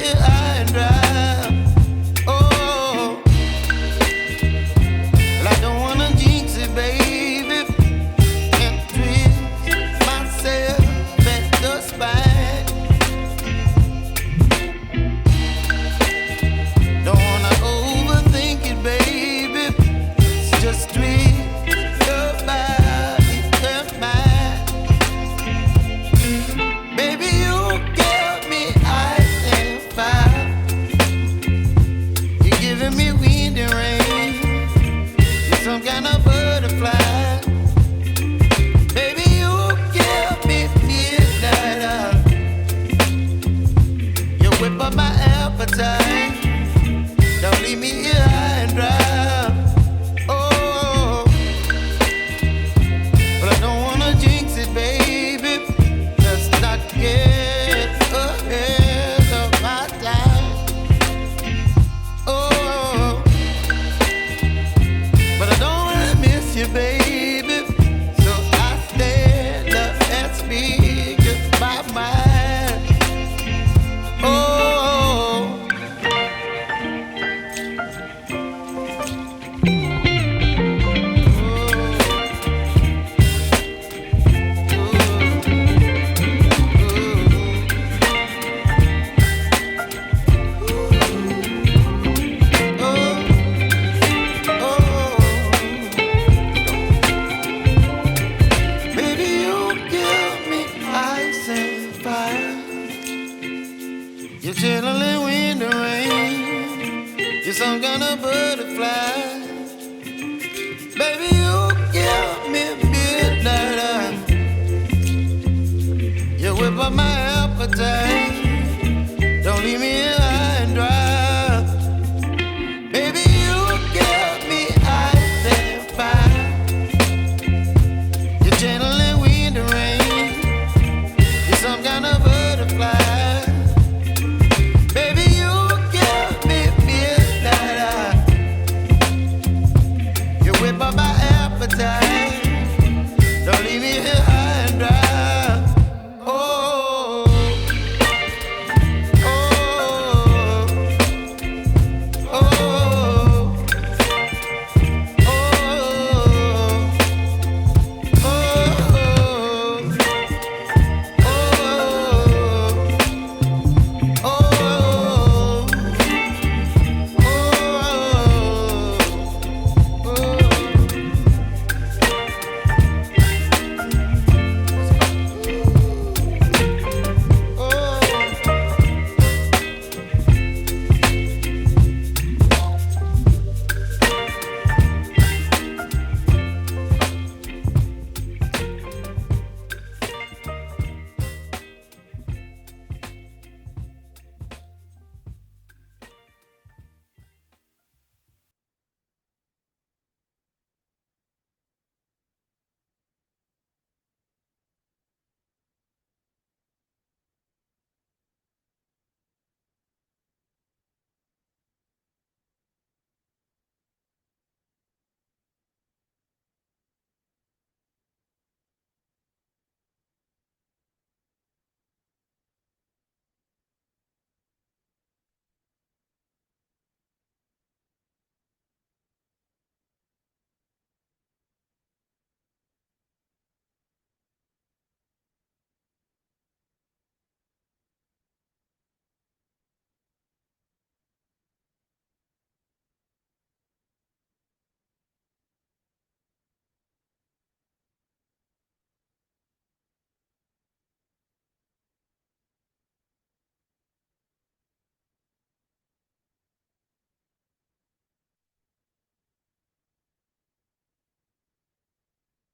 here high and dry. Oh, well, I don't wanna jinx it, baby, and twist myself at the spine. Don't wanna overthink it, baby. It's just twist your body and mine. Baby, you give me ice and fire. You're giving me wind and rain. You're some kind of butterfly. Baby, you give me midnight. You whip up my appetite. Don't leave me here high and dry. Oh, but I don't wanna jinx it, baby. Let's not get ahead of my time. Oh, but I don't wanna miss you, baby. So I stand up and speak my mind. Oh. Baby, you give me ice and fire. You're chilling wind and rain. You're some kind of butterfly. Baby, you give me midnight. You whip up my appetite.